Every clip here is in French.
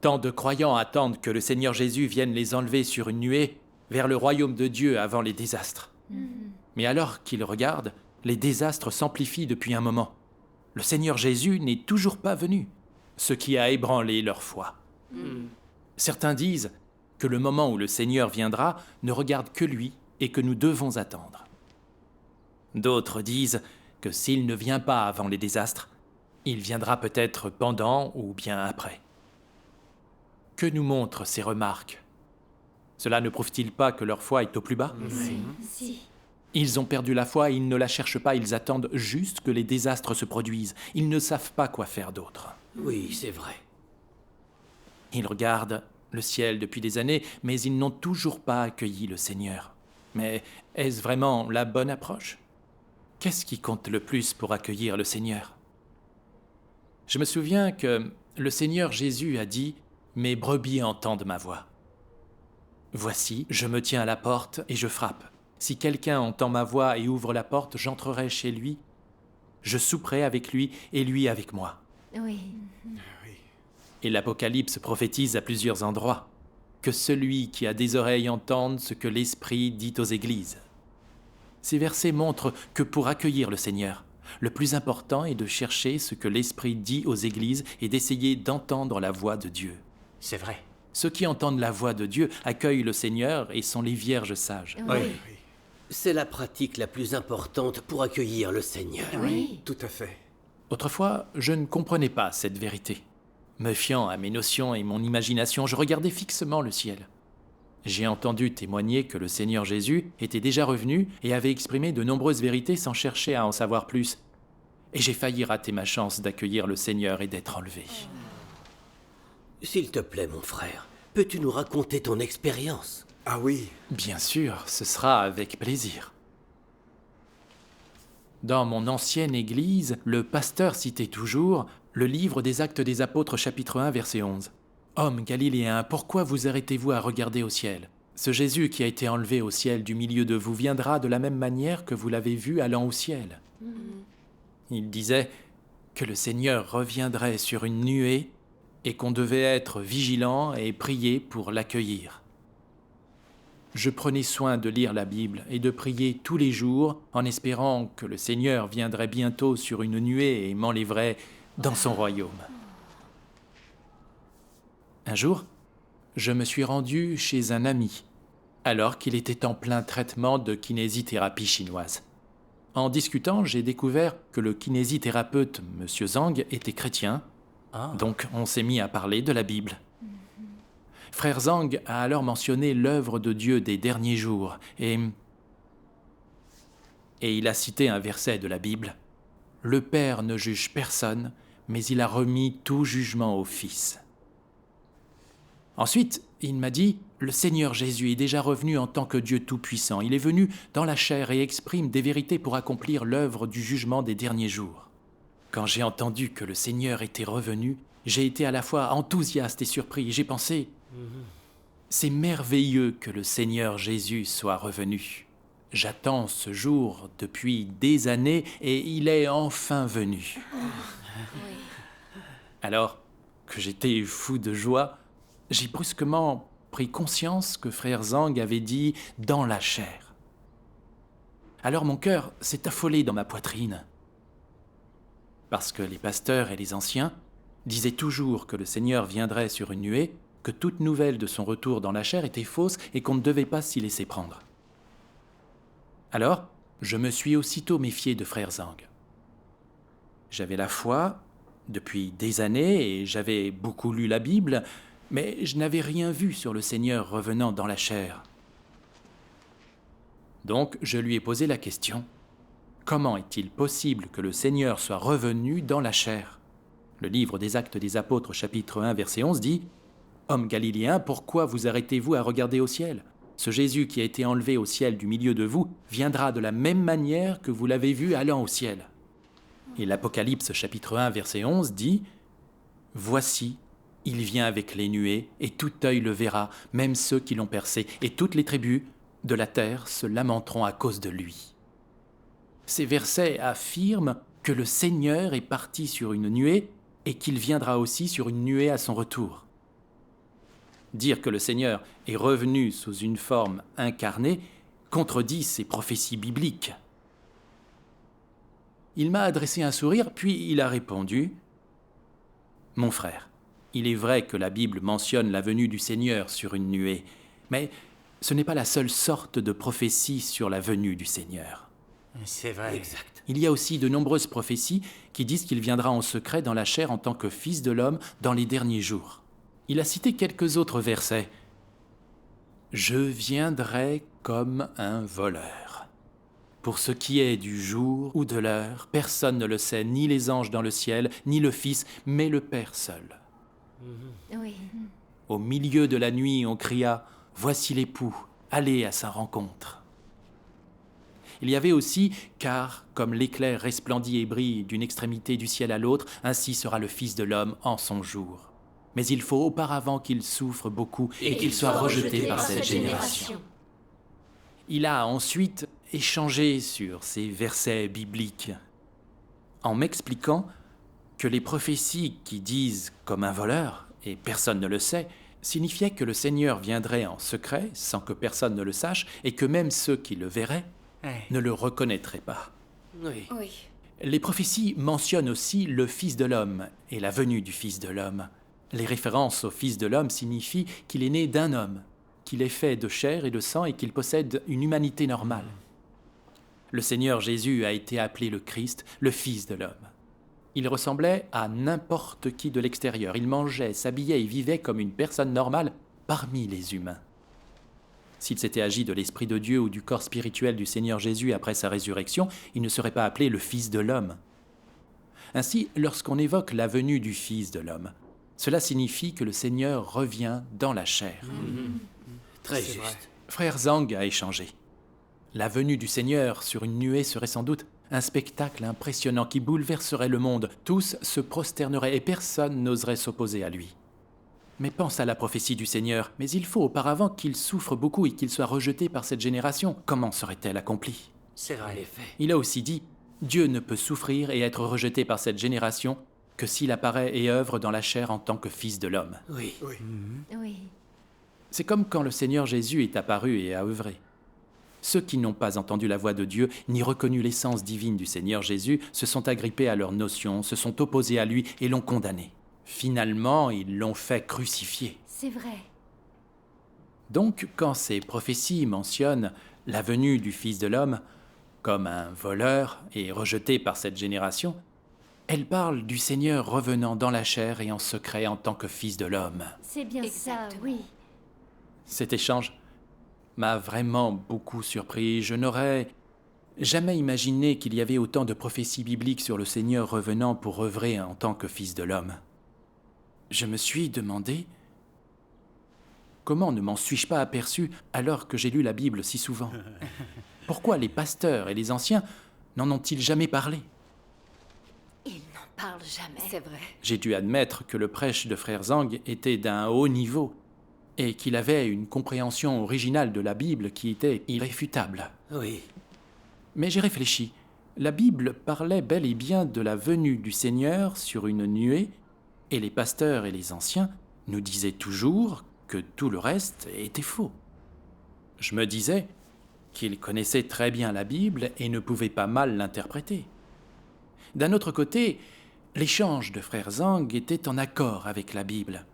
Tant de croyants attendent que le Seigneur Jésus vienne les enlever sur une nuée vers le royaume de Dieu avant les désastres. Mais alors qu'ils regardent, les désastres s'amplifient depuis un moment. Le Seigneur Jésus n'est toujours pas venu, ce qui a ébranlé leur foi. Certains disent que le moment où le Seigneur viendra ne regarde que lui et que nous devons attendre. D'autres disent que s'il ne vient pas avant les désastres, il viendra peut-être pendant ou bien après. Que nous montrent ces remarques? Cela ne prouve-t-il pas que leur foi est au plus bas? Si. Ils ont perdu la foi et ils ne la cherchent pas, ils attendent juste que les désastres se produisent. Ils ne savent pas quoi faire d'autre. Oui, c'est vrai. Ils regardent le ciel depuis des années, mais ils n'ont toujours pas accueilli le Seigneur. Mais est-ce vraiment la bonne approche? Qu'est-ce qui compte le plus pour accueillir le Seigneur? Je me souviens que le Seigneur Jésus a dit « Mes brebis entendent ma voix. Voici, je me tiens à la porte et je frappe. Si quelqu'un entend ma voix et ouvre la porte, j'entrerai chez lui. Je souperai avec lui et lui avec moi. » Oui. Et l'Apocalypse prophétise à plusieurs endroits que celui qui a des oreilles entende ce que l'Esprit dit aux églises. Ces versets montrent que pour accueillir le Seigneur, le plus important est de chercher ce que l'Esprit dit aux églises et d'essayer d'entendre la voix de Dieu. C'est vrai. Ceux qui entendent la voix de Dieu accueillent le Seigneur et sont les vierges sages. Oui. C'est la pratique la plus importante pour accueillir le Seigneur. Oui. Tout à fait. Autrefois, je ne comprenais pas cette vérité. Me fiant à mes notions et mon imagination, je regardais fixement le ciel. J'ai entendu témoigner que le Seigneur Jésus était déjà revenu et avait exprimé de nombreuses vérités sans chercher à en savoir plus. Et j'ai failli rater ma chance d'accueillir le Seigneur et d'être enlevé. S'il te plaît, mon frère, peux-tu nous raconter ton expérience? Ah oui, Bien sûr, ce sera avec plaisir. Dans mon ancienne église, le pasteur citait toujours le livre des Actes des Apôtres chapitre 1 verset 11. « Hommes galiléens, pourquoi vous arrêtez-vous à regarder au ciel? Ce Jésus qui a été enlevé au ciel du milieu de vous viendra de la même manière que vous l'avez vu allant au ciel. » Il disait que le Seigneur reviendrait sur une nuée et qu'on devait être vigilant et prier pour l'accueillir. Je prenais soin de lire la Bible et de prier tous les jours en espérant que le Seigneur viendrait bientôt sur une nuée et m'enlèverait dans son royaume. Un jour, je me suis rendu chez un ami, alors qu'il était en plein traitement de kinésithérapie chinoise. En discutant, j'ai découvert que le kinésithérapeute, M. Zhang, était chrétien, donc on s'est mis à parler de la Bible. Frère Zhang a alors mentionné l'œuvre de Dieu des derniers jours et il a cité un verset de la Bible. « Le Père ne juge personne, mais il a remis tout jugement au Fils. » Ensuite, il m'a dit « Le Seigneur Jésus est déjà revenu en tant que Dieu Tout-Puissant. Il est venu dans la chair et exprime des vérités pour accomplir l'œuvre du jugement des derniers jours. » Quand j'ai entendu que le Seigneur était revenu, j'ai été à la fois enthousiaste et surpris. J'ai pensé « C'est merveilleux que le Seigneur Jésus soit revenu. J'attends ce jour depuis des années et il est enfin venu. » Alors que j'étais fou de joie, j'ai brusquement pris conscience que frère Zhang avait dit « dans la chair ». Alors mon cœur s'est affolé dans ma poitrine. Parce que les pasteurs et les anciens disaient toujours que le Seigneur viendrait sur une nuée, que toute nouvelle de son retour dans la chair était fausse et qu'on ne devait pas s'y laisser prendre. Alors, je me suis aussitôt méfié de frère Zhang. J'avais la foi depuis des années et j'avais beaucoup lu la Bible, mais je n'avais rien vu sur le Seigneur revenant dans la chair. Donc, je lui ai posé la question. Comment est-il possible que le Seigneur soit revenu dans la chair? Le livre des Actes des Apôtres, chapitre 1, verset 11 dit « Hommes galiléens, pourquoi vous arrêtez-vous à regarder au ciel? Ce Jésus qui a été enlevé au ciel du milieu de vous viendra de la même manière que vous l'avez vu allant au ciel. » Et l'Apocalypse, chapitre 1, verset 11 dit « Voici, il vient avec les nuées, et tout œil le verra, même ceux qui l'ont percé, et toutes les tribus de la terre se lamenteront à cause de lui. » Ces versets affirment que le Seigneur est parti sur une nuée et qu'il viendra aussi sur une nuée à son retour. Dire que le Seigneur est revenu sous une forme incarnée contredit ces prophéties bibliques. Il m'a adressé un sourire, puis il a répondu « Mon frère, il est vrai que la Bible mentionne la venue du Seigneur sur une nuée, mais ce n'est pas la seule sorte de prophétie sur la venue du Seigneur. C'est vrai. Exact. Il y a aussi de nombreuses prophéties qui disent qu'il viendra en secret dans la chair en tant que Fils de l'homme dans les derniers jours. Il a cité quelques autres versets. « Je viendrai comme un voleur. Pour ce qui est du jour ou de l'heure, personne ne le sait, ni les anges dans le ciel, ni le Fils, mais le Père seul. Oui. Au milieu de la nuit, on cria « Voici l'époux, allez à sa rencontre ». Il y avait aussi « Car, comme l'éclair resplendit et brille d'une extrémité du ciel à l'autre, ainsi sera le Fils de l'homme en son jour. Mais il faut auparavant qu'il souffre beaucoup et qu'il soit rejeté par cette génération. » Il a ensuite échangé sur ces versets bibliques, en m'expliquant que les prophéties qui disent « comme un voleur » et personne ne le sait, signifiaient que le Seigneur viendrait en secret, sans que personne ne le sache, et que même ceux qui le verraient ne le reconnaîtraient pas. Oui. Oui. Les prophéties mentionnent aussi le Fils de l'homme et la venue du Fils de l'homme. Les références au Fils de l'homme signifient qu'il est né d'un homme, qu'il est fait de chair et de sang et qu'il possède une humanité normale. Le Seigneur Jésus a été appelé le Christ, le Fils de l'homme. Il ressemblait à n'importe qui de l'extérieur. Il mangeait, s'habillait et vivait comme une personne normale parmi les humains. S'il s'était agi de l'Esprit de Dieu ou du corps spirituel du Seigneur Jésus après sa résurrection, il ne serait pas appelé le Fils de l'homme. Ainsi, lorsqu'on évoque la venue du Fils de l'homme, cela signifie que le Seigneur revient dans la chair. Très C'est juste. vrai. Frère Zhang a échangé. La venue du Seigneur sur une nuée serait sans doute un spectacle impressionnant qui bouleverserait le monde. Tous se prosterneraient et personne n'oserait s'opposer à lui. Mais pense à la prophétie du Seigneur. Mais il faut auparavant qu'il souffre beaucoup et qu'il soit rejeté par cette génération. Comment serait-elle accomplie ? C'est En vrai. effet. Il a aussi dit « Dieu ne peut souffrir et être rejeté par cette génération que s'il apparaît et œuvre dans la chair en tant que Fils de l'homme. » Oui. Oui. C'est comme quand le Seigneur Jésus est apparu et a œuvré. Ceux qui n'ont pas entendu la voix de Dieu, ni reconnu l'essence divine du Seigneur Jésus, se sont agrippés à leurs notions, se sont opposés à lui et l'ont condamné. Finalement, ils l'ont fait crucifier. C'est vrai. Donc, quand ces prophéties mentionnent la venue du Fils de l'homme comme un voleur et rejeté par cette génération, elles parlent du Seigneur revenant dans la chair et en secret en tant que Fils de l'homme. C'est bien ça, Exactement. oui. Cet échange m'a vraiment beaucoup surpris. Je n'aurais jamais imaginé qu'il y avait autant de prophéties bibliques sur le Seigneur revenant pour œuvrer en tant que Fils de l'homme. Je me suis demandé comment ne m'en suis-je pas aperçu alors que j'ai lu la Bible si souvent ? Pourquoi les pasteurs et les anciens n'en ont-ils jamais parlé ? Il n'en parle jamais. C'est vrai. J'ai dû admettre que le prêche de frère Zhang était d'un haut niveau et qu'il avait une compréhension originale de la Bible qui était irréfutable. Oui. Mais j'ai réfléchi. La Bible parlait bel et bien de la venue du Seigneur sur une nuée, et les pasteurs et les anciens nous disaient toujours que tout le reste était faux. Je me disais qu'ils connaissaient très bien la Bible et ne pouvaient pas mal l'interpréter. D'un autre côté, l'échange de frère Zhang était en accord avec la Bible.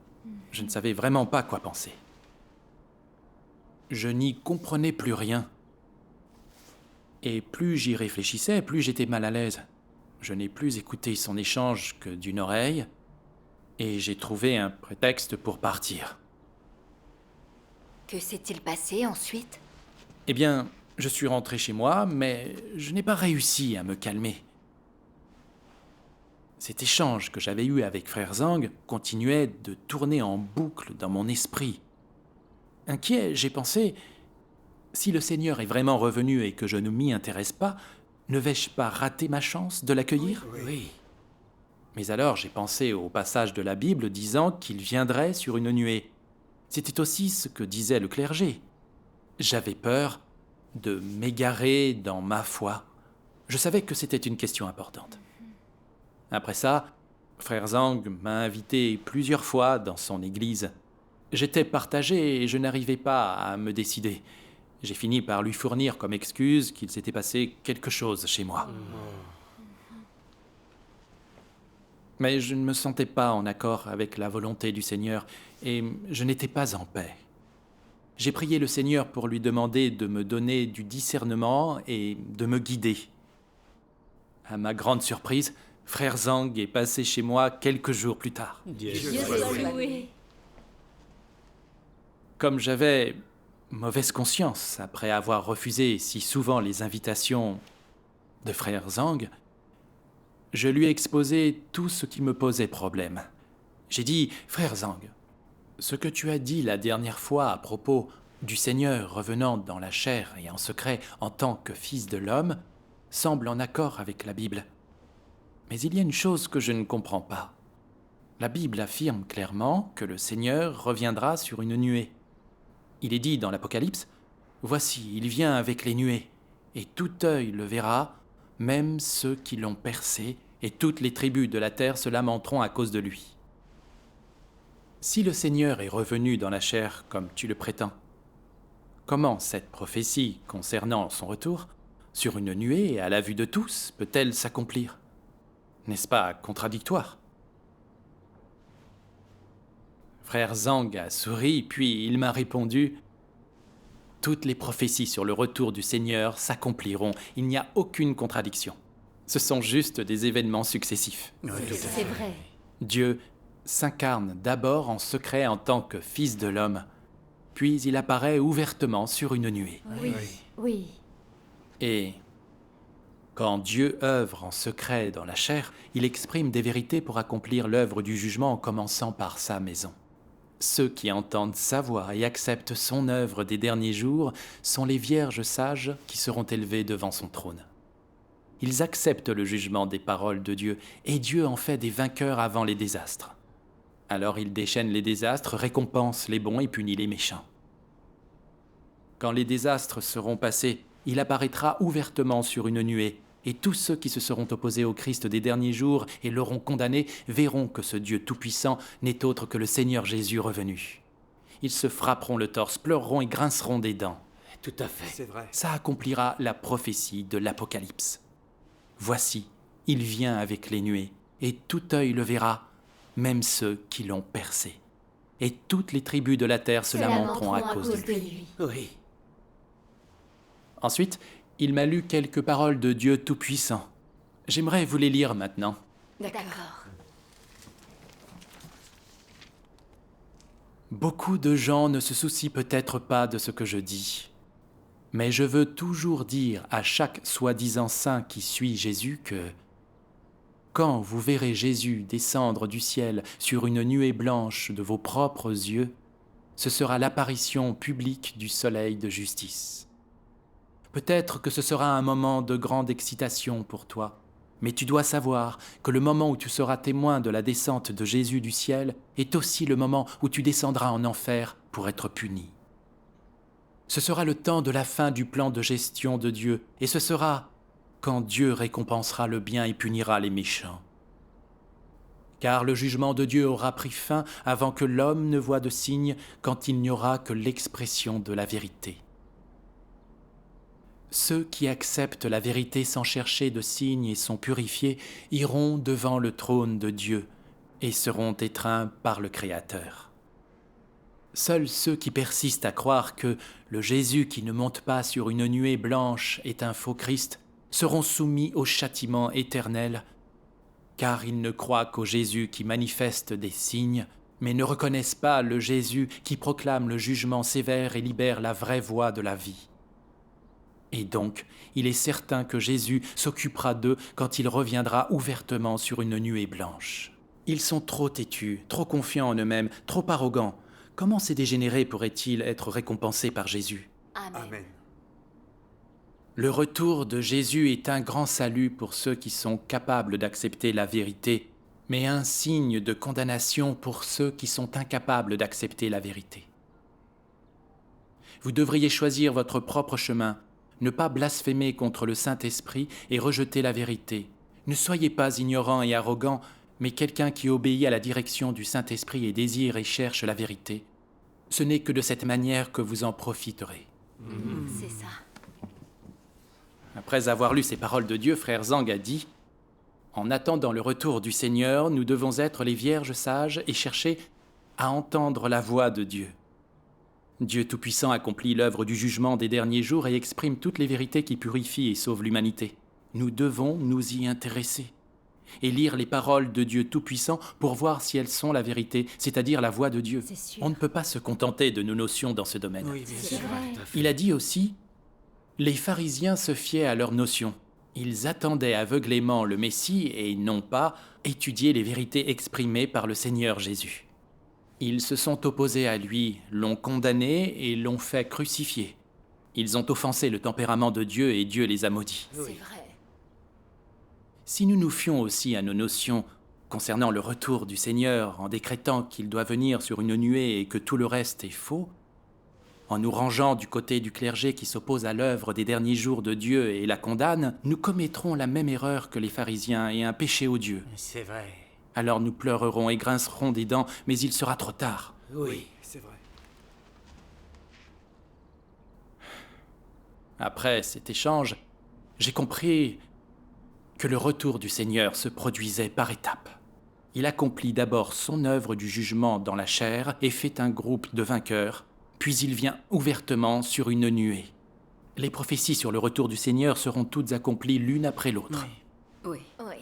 Je ne savais vraiment pas quoi penser. Je n'y comprenais plus rien. Et plus j'y réfléchissais, plus j'étais mal à l'aise. Je n'ai plus écouté son échange que d'une oreille, et j'ai trouvé un prétexte pour partir. Que s'est-il passé ensuite? Eh bien, je suis rentré chez moi, mais je n'ai pas réussi à me calmer. Cet échange que j'avais eu avec frère Zhang continuait de tourner en boucle dans mon esprit. Inquiet, j'ai pensé, si le Seigneur est vraiment revenu et que je ne m'y intéresse pas, ne vais-je pas rater ma chance de l'accueillir ? Oui. Mais alors j'ai pensé au passage de la Bible disant qu'il viendrait sur une nuée. C'était aussi ce que disait le clergé. J'avais peur de m'égarer dans ma foi. Je savais que c'était une question importante. Après ça, frère Zhang m'a invité plusieurs fois dans son église. J'étais partagé et je n'arrivais pas à me décider. J'ai fini par lui fournir comme excuse qu'il s'était passé quelque chose chez moi. Mais je ne me sentais pas en accord avec la volonté du Seigneur et je n'étais pas en paix. J'ai prié le Seigneur pour lui demander de me donner du discernement et de me guider. À ma grande surprise, Frère Zhang est passé chez moi quelques jours plus tard. Dieu soit loué. Comme j'avais mauvaise conscience après avoir refusé si souvent les invitations de Frère Zhang, je lui ai exposé tout ce qui me posait problème. J'ai dit, Frère Zhang, ce que tu as dit la dernière fois à propos du Seigneur revenant dans la chair et en secret en tant que Fils de l'homme semble en accord avec la Bible. Mais il y a une chose que je ne comprends pas. La Bible affirme clairement que le Seigneur reviendra sur une nuée. Il est dit dans l'Apocalypse, « Voici, il vient avec les nuées, et tout œil le verra, même ceux qui l'ont percé, et toutes les tribus de la terre se lamenteront à cause de lui. » Si le Seigneur est revenu dans la chair comme tu le prétends, comment cette prophétie concernant son retour, sur une nuée et à la vue de tous, peut-elle s'accomplir? N'est-ce pas contradictoire? Frère Zhang a souri, puis il m'a répondu « Toutes les prophéties sur le retour du Seigneur s'accompliront, il n'y a aucune contradiction. Ce sont juste des événements successifs. C'est vrai. Dieu s'incarne d'abord en secret en tant que Fils de l'homme, puis il apparaît ouvertement sur une nuée. Oui. Et quand Dieu œuvre en secret dans la chair, il exprime des vérités pour accomplir l'œuvre du jugement en commençant par sa maison. Ceux qui entendent sa voix et acceptent son œuvre des derniers jours sont les vierges sages qui seront élevées devant son trône. Ils acceptent le jugement des paroles de Dieu, et Dieu en fait des vainqueurs avant les désastres. Alors il déchaîne les désastres, récompense les bons et punit les méchants. Quand les désastres seront passés, il apparaîtra ouvertement sur une nuée, et tous ceux qui se seront opposés au Christ des derniers jours et l'auront condamné verront que ce Dieu tout-puissant n'est autre que le Seigneur Jésus revenu. Ils se frapperont le torse, pleureront et grinceront des dents. Tout à fait. C'est vrai. Ça accomplira la prophétie de l'Apocalypse. Voici, il vient avec les nuées, et tout œil le verra, même ceux qui l'ont percé. Et toutes les tribus de la terre se lamenteront à cause de lui. Oui. Ensuite, il m'a lu quelques paroles de Dieu Tout-Puissant. J'aimerais vous les lire maintenant. D'accord. Beaucoup de gens ne se soucient peut-être pas de ce que je dis, mais je veux toujours dire à chaque soi-disant saint qui suit Jésus que quand vous verrez Jésus descendre du ciel sur une nuée blanche de vos propres yeux, ce sera l'apparition publique du soleil de justice. Peut-être que ce sera un moment de grande excitation pour toi, mais tu dois savoir que le moment où tu seras témoin de la descente de Jésus du ciel est aussi le moment où tu descendras en enfer pour être puni. Ce sera le temps de la fin du plan de gestion de Dieu, et ce sera quand Dieu récompensera le bien et punira les méchants. Car le jugement de Dieu aura pris fin avant que l'homme ne voie de signe, quand il n'y aura que l'expression de la vérité. Ceux qui acceptent la vérité sans chercher de signes et sont purifiés iront devant le trône de Dieu et seront étreints par le Créateur. Seuls ceux qui persistent à croire que le Jésus qui ne monte pas sur une nuée blanche est un faux Christ seront soumis au châtiment éternel, car ils ne croient qu'au Jésus qui manifeste des signes, mais ne reconnaissent pas le Jésus qui proclame le jugement sévère et libère la vraie voie de la vie. Et donc, il est certain que Jésus s'occupera d'eux quand il reviendra ouvertement sur une nuée blanche. Ils sont trop têtus, trop confiants en eux-mêmes, trop arrogants. Comment ces dégénérés pourraient-ils être récompensés par Jésus? Amen. Le retour de Jésus est un grand salut pour ceux qui sont capables d'accepter la vérité, mais un signe de condamnation pour ceux qui sont incapables d'accepter la vérité. Vous devriez choisir votre propre chemin, ne pas blasphémer contre le Saint-Esprit et rejeter la vérité. Ne soyez pas ignorant et arrogant, mais quelqu'un qui obéit à la direction du Saint-Esprit et désire et cherche la vérité. Ce n'est que de cette manière que vous en profiterez. C'est ça. Après avoir lu ces paroles de Dieu, frère Zhang a dit « En attendant le retour du Seigneur, nous devons être les vierges sages et chercher à entendre la voix de Dieu. Dieu Tout-Puissant accomplit l'œuvre du jugement des derniers jours et exprime toutes les vérités qui purifient et sauvent l'humanité. Nous devons nous y intéresser et lire les paroles de Dieu Tout-Puissant pour voir si elles sont la vérité, c'est-à-dire la voix de Dieu. C'est sûr. On ne peut pas se contenter de nos notions dans ce domaine. Oui, bien C'est sûr. vrai. Tout à fait. Il a dit aussi « Les pharisiens se fiaient à leurs notions. Ils attendaient aveuglément le Messie et n'ont pas étudié les vérités exprimées par le Seigneur Jésus. Ils se sont opposés à lui, l'ont condamné et l'ont fait crucifier. Ils ont offensé le tempérament de Dieu et Dieu les a maudits. C'est vrai. Si nous nous fions aussi à nos notions concernant le retour du Seigneur en décrétant qu'il doit venir sur une nuée et que tout le reste est faux, en nous rangeant du côté du clergé qui s'oppose à l'œuvre des derniers jours de Dieu et la condamne, nous commettrons la même erreur que les pharisiens et un péché odieux. C'est vrai. Alors nous pleurerons et grincerons des dents, mais il sera trop tard. Oui. C'est vrai. Après cet échange, j'ai compris que le retour du Seigneur se produisait par étapes. Il accomplit d'abord son œuvre du jugement dans la chair et fait un groupe de vainqueurs, puis il vient ouvertement sur une nuée. Les prophéties sur le retour du Seigneur seront toutes accomplies l'une après l'autre. Oui. Oui.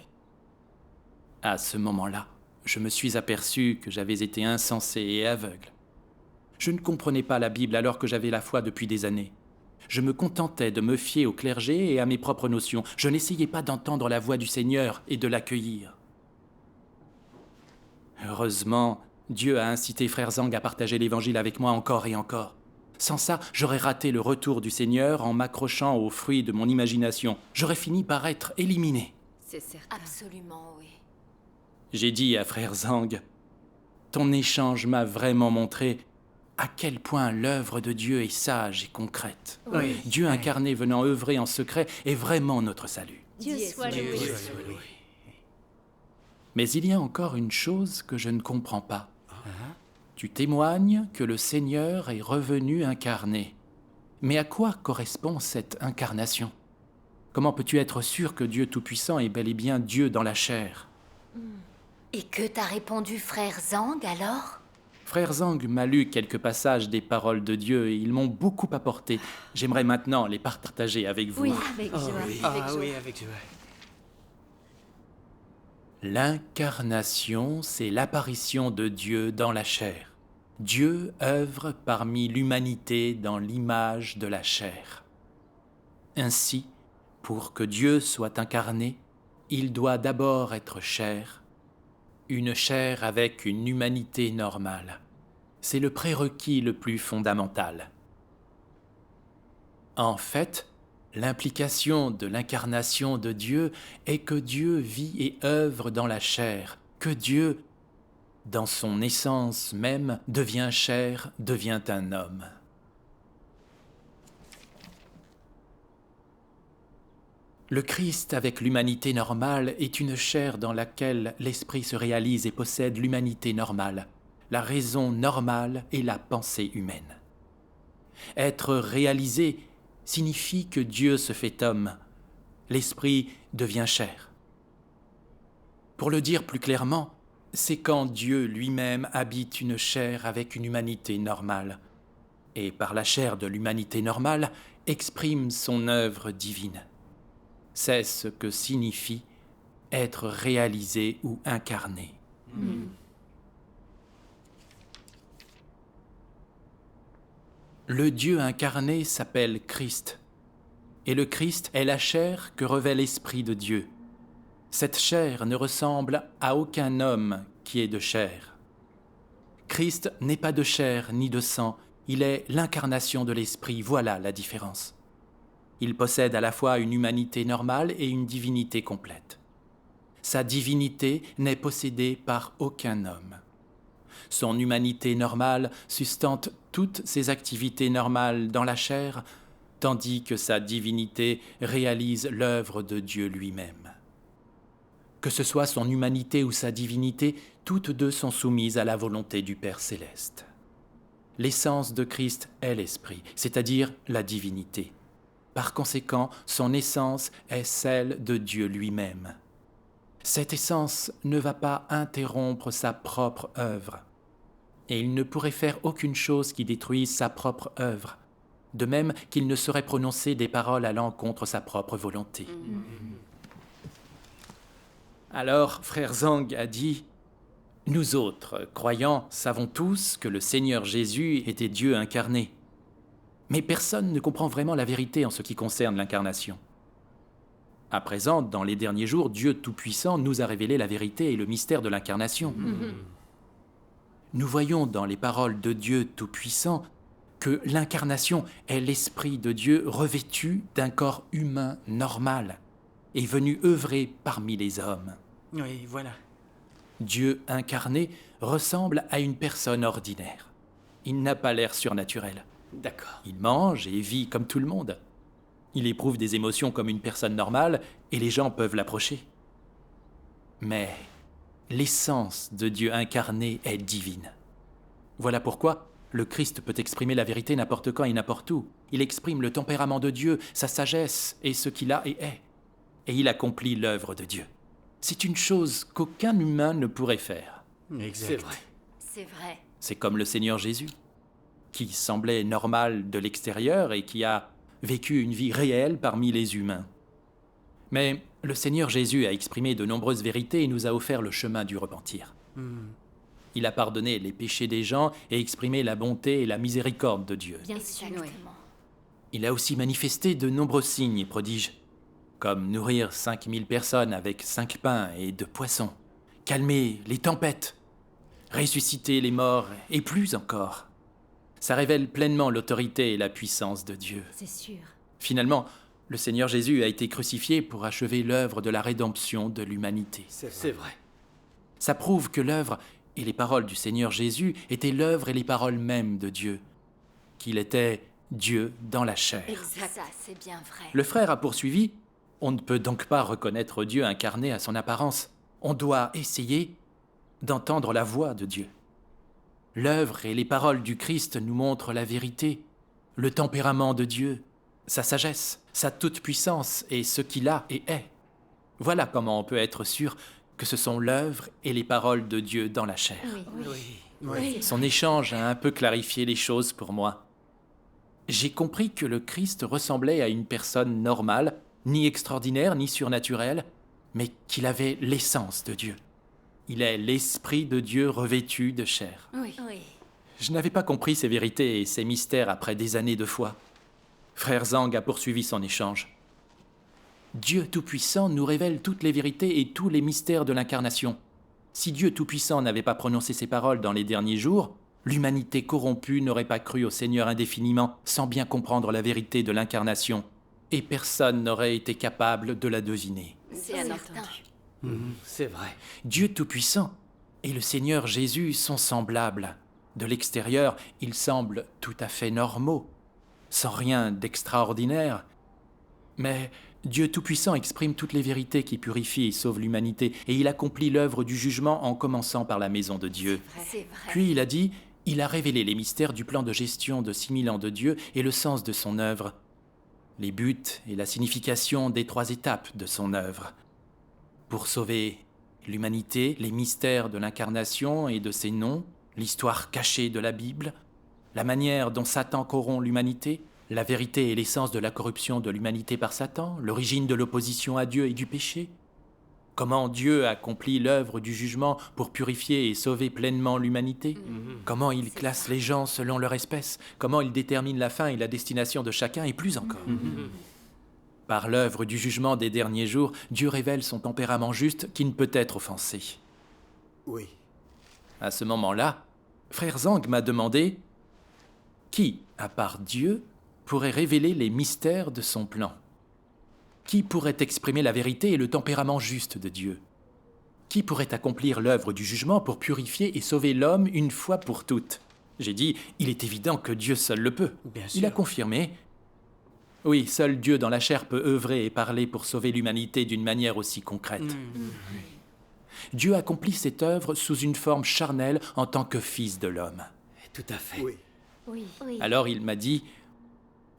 À ce moment-là, je me suis aperçu que j'avais été insensé et aveugle. Je ne comprenais pas la Bible alors que j'avais la foi depuis des années. Je me contentais de me fier au clergé et à mes propres notions. Je n'essayais pas d'entendre la voix du Seigneur et de l'accueillir. Heureusement, Dieu a incité frère Zhang à partager l'Évangile avec moi encore et encore. Sans ça, j'aurais raté le retour du Seigneur en m'accrochant aux fruits de mon imagination. J'aurais fini par être éliminé. C'est certain. Absolument, oui. J'ai dit à frère Zhang, « Ton échange m'a vraiment montré à quel point l'œuvre de Dieu est sage et concrète. Oui. Dieu incarné venant œuvrer en secret est vraiment notre salut. Dieu soit Dieu loué. soit loué. Mais il y a encore une chose que je ne comprends pas. Tu témoignes que le Seigneur est revenu incarné. Mais à quoi correspond cette incarnation? Comment peux-tu être sûr que Dieu Tout-Puissant est bel et bien Dieu dans la chair? Et que t'a répondu frère Zhang alors? Frère Zhang m'a lu quelques passages des paroles de Dieu et ils m'ont beaucoup apporté. J'aimerais maintenant les partager avec vous. Oui, avec joie. Oui. Avec Ah joie. oui, avec joie. L'incarnation, c'est l'apparition de Dieu dans la chair. Dieu œuvre parmi l'humanité dans l'image de la chair. Ainsi, pour que Dieu soit incarné, il doit d'abord être chair, une chair avec une humanité normale. C'est le prérequis le plus fondamental. En fait, l'implication de l'incarnation de Dieu est que Dieu vit et œuvre dans la chair, que Dieu, dans son essence même, devient chair, devient un homme. Le Christ avec l'humanité normale est une chair dans laquelle l'esprit se réalise et possède l'humanité normale, la raison normale et la pensée humaine. Être réalisé signifie que Dieu se fait homme, l'esprit devient chair. Pour le dire plus clairement, c'est quand Dieu lui-même habite une chair avec une humanité normale, et par la chair de l'humanité normale exprime son œuvre divine. C'est ce que signifie être réalisé ou incarné. Le Dieu incarné s'appelle Christ, et le Christ est la chair que revêt l'Esprit de Dieu. Cette chair ne ressemble à aucun homme qui est de chair. Christ n'est pas de chair ni de sang, il est l'incarnation de l'Esprit, voilà la différence. Il possède à la fois une humanité normale et une divinité complète. Sa divinité n'est possédée par aucun homme. Son humanité normale sustente toutes ses activités normales dans la chair, tandis que sa divinité réalise l'œuvre de Dieu lui-même. Que ce soit son humanité ou sa divinité, toutes deux sont soumises à la volonté du Père céleste. L'essence de Christ est l'Esprit, c'est-à-dire la divinité. Par conséquent, son essence est celle de Dieu lui-même. Cette essence ne va pas interrompre sa propre œuvre, et il ne pourrait faire aucune chose qui détruise sa propre œuvre, de même qu'il ne saurait prononcer des paroles allant contre sa propre volonté. Alors, frère Zhang a dit « Nous autres, croyants, savons tous que le Seigneur Jésus était Dieu incarné. Mais personne ne comprend vraiment la vérité en ce qui concerne l'incarnation. À présent, dans les derniers jours, Dieu Tout-Puissant nous a révélé la vérité et le mystère de l'incarnation. Nous voyons dans les paroles de Dieu Tout-Puissant que l'incarnation est l'Esprit de Dieu revêtu d'un corps humain normal et venu œuvrer parmi les hommes. Oui, voilà. Dieu incarné ressemble à une personne ordinaire. Il n'a pas l'air surnaturel. D'accord. Il mange et vit comme tout le monde. Il éprouve des émotions comme une personne normale et les gens peuvent l'approcher. Mais l'essence de Dieu incarné est divine. Voilà pourquoi le Christ peut exprimer la vérité n'importe quand et n'importe où. Il exprime le tempérament de Dieu, sa sagesse et ce qu'il a et est. Et il accomplit l'œuvre de Dieu. C'est une chose qu'aucun humain ne pourrait faire. Exact. C'est vrai. C'est vrai. C'est comme le Seigneur Jésus, qui semblait normal de l'extérieur et qui a vécu une vie réelle parmi les humains. Mais le Seigneur Jésus a exprimé de nombreuses vérités et nous a offert le chemin du repentir. Il a pardonné les péchés des gens et exprimé la bonté et la miséricorde de Dieu. Bien sûr. Il a aussi manifesté de nombreux signes et prodiges, comme nourrir 5000 personnes avec 5 pains et 2 poissons, calmer les tempêtes, ressusciter les morts et plus encore. Ça révèle pleinement l'autorité et la puissance de Dieu. C'est sûr. Finalement, le Seigneur Jésus a été crucifié pour achever l'œuvre de la rédemption de l'humanité. C'est vrai. Ça prouve que l'œuvre et les paroles du Seigneur Jésus étaient l'œuvre et les paroles mêmes de Dieu, qu'il était Dieu dans la chair. Exact. Ça, c'est bien vrai. Le frère a poursuivi « On ne peut donc pas reconnaître Dieu incarné à son apparence. On doit essayer d'entendre la voix de Dieu. L'œuvre et les paroles du Christ nous montrent la vérité, le tempérament de Dieu, sa sagesse, sa toute-puissance et ce qu'il a et est. Voilà comment on peut être sûr que ce sont l'œuvre et les paroles de Dieu dans la chair. Oui. Son échange a un peu clarifié les choses pour moi. J'ai compris que le Christ ressemblait à une personne normale, ni extraordinaire, ni surnaturelle, mais qu'il avait l'essence de Dieu. Il est l'Esprit de Dieu revêtu de chair. Oui. Je n'avais pas compris ces vérités et ces mystères après des années de foi. Frère Zhang a poursuivi son échange. Dieu Tout-Puissant nous révèle toutes les vérités et tous les mystères de l'incarnation. Si Dieu Tout-Puissant n'avait pas prononcé ces paroles dans les derniers jours, l'humanité corrompue n'aurait pas cru au Seigneur indéfiniment sans bien comprendre la vérité de l'incarnation, et personne n'aurait été capable de la deviner. C'est certain. C'est vrai. Dieu Tout-Puissant et le Seigneur Jésus sont semblables. De l'extérieur, ils semblent tout à fait normaux, sans rien d'extraordinaire. Mais Dieu Tout-Puissant exprime toutes les vérités qui purifient et sauvent l'humanité, et il accomplit l'œuvre du jugement en commençant par la maison de Dieu. C'est vrai. Puis il a dit, il a révélé les mystères du plan de gestion de 6000 ans de Dieu et le sens de son œuvre, les buts et la signification des 3 étapes de son œuvre. Pour sauver l'humanité, les mystères de l'incarnation et de ses noms, l'histoire cachée de la Bible, la manière dont Satan corrompt l'humanité, la vérité et l'essence de la corruption de l'humanité par Satan, l'origine de l'opposition à Dieu et du péché, comment Dieu accomplit l'œuvre du jugement pour purifier et sauver pleinement l'humanité, comment il classe les gens selon leur espèce, comment il détermine la fin et la destination de chacun et plus encore. Par l'œuvre du jugement des derniers jours, Dieu révèle son tempérament juste qui ne peut être offensé. Oui. À ce moment-là, frère Zhang m'a demandé qui, à part Dieu, pourrait révéler les mystères de son plan? Qui pourrait exprimer la vérité et le tempérament juste de Dieu? Qui pourrait accomplir l'œuvre du jugement pour purifier et sauver l'homme une fois pour toutes? J'ai dit, il est évident que Dieu seul le peut. Bien Il a sûr. confirmé. Oui, seul Dieu dans la chair peut œuvrer et parler pour sauver l'humanité d'une manière aussi concrète. Dieu accomplit cette œuvre sous une forme charnelle en tant que fils de l'homme. Tout à fait. Oui. Oui. Alors il m'a dit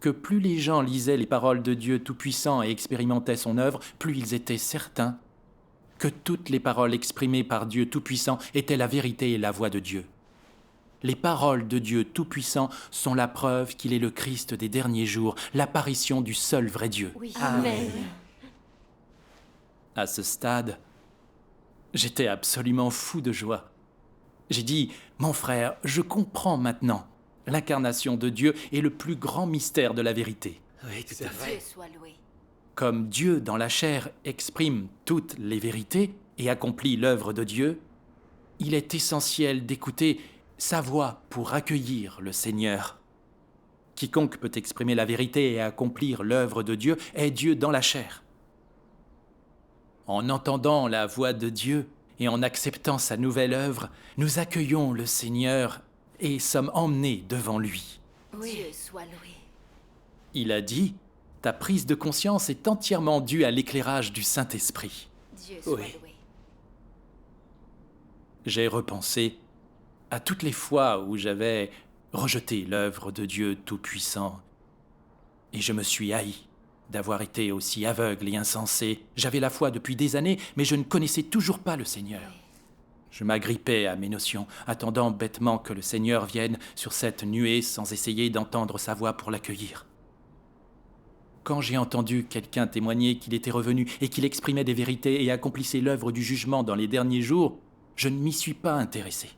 que plus les gens lisaient les paroles de Dieu Tout-Puissant et expérimentaient son œuvre, plus ils étaient certains que toutes les paroles exprimées par Dieu Tout-Puissant étaient la vérité et la voix de Dieu. Les paroles de Dieu Tout-Puissant sont la preuve qu'il est le Christ des derniers jours, l'apparition du seul vrai Dieu. Oui. Amen. À ce stade, j'étais absolument fou de joie. J'ai dit, mon frère, je comprends maintenant. L'incarnation de Dieu est le plus grand mystère de la vérité. Oui, tout à fait. Dieu soit loué. Comme Dieu dans la chair exprime toutes les vérités et accomplit l'œuvre de Dieu, il est essentiel d'écouter sa voix pour accueillir le Seigneur. Quiconque peut exprimer la vérité et accomplir l'œuvre de Dieu est Dieu dans la chair. En entendant la voix de Dieu et en acceptant sa nouvelle œuvre, nous accueillons le Seigneur et sommes emmenés devant lui. Dieu soit loué. Il a dit, ta prise de conscience est entièrement due à l'éclairage du Saint-Esprit. Dieu soit Oui. loué. J'ai repensé à toutes les fois où j'avais rejeté l'œuvre de Dieu Tout-Puissant. Et je me suis haï d'avoir été aussi aveugle et insensé. J'avais la foi depuis des années, mais je ne connaissais toujours pas le Seigneur. Je m'agrippais à mes notions, attendant bêtement que le Seigneur vienne sur cette nuée sans essayer d'entendre sa voix pour l'accueillir. Quand j'ai entendu quelqu'un témoigner qu'il était revenu et qu'il exprimait des vérités et accomplissait l'œuvre du jugement dans les derniers jours, je ne m'y suis pas intéressé.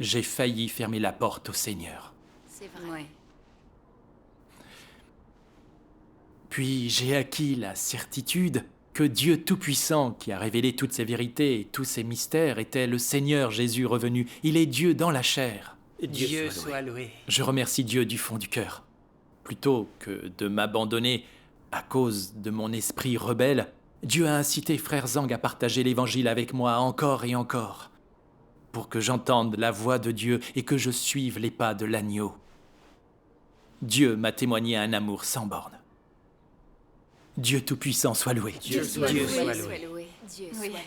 J'ai failli fermer la porte au Seigneur. C'est vrai. Puis j'ai acquis la certitude que Dieu Tout-Puissant, qui a révélé toutes ces vérités et tous ces mystères, était le Seigneur Jésus revenu. Il est Dieu dans la chair. Dieu soit loué. Je remercie Dieu du fond du cœur. Plutôt que de m'abandonner à cause de mon esprit rebelle, Dieu a incité Frère Zhang à partager l'Évangile avec moi encore et encore, pour que j'entende la voix de Dieu et que je suive les pas de l'agneau. Dieu m'a témoigné un amour sans bornes. Dieu Tout-Puissant soit loué. Dieu soit loué. Dieu soit loué.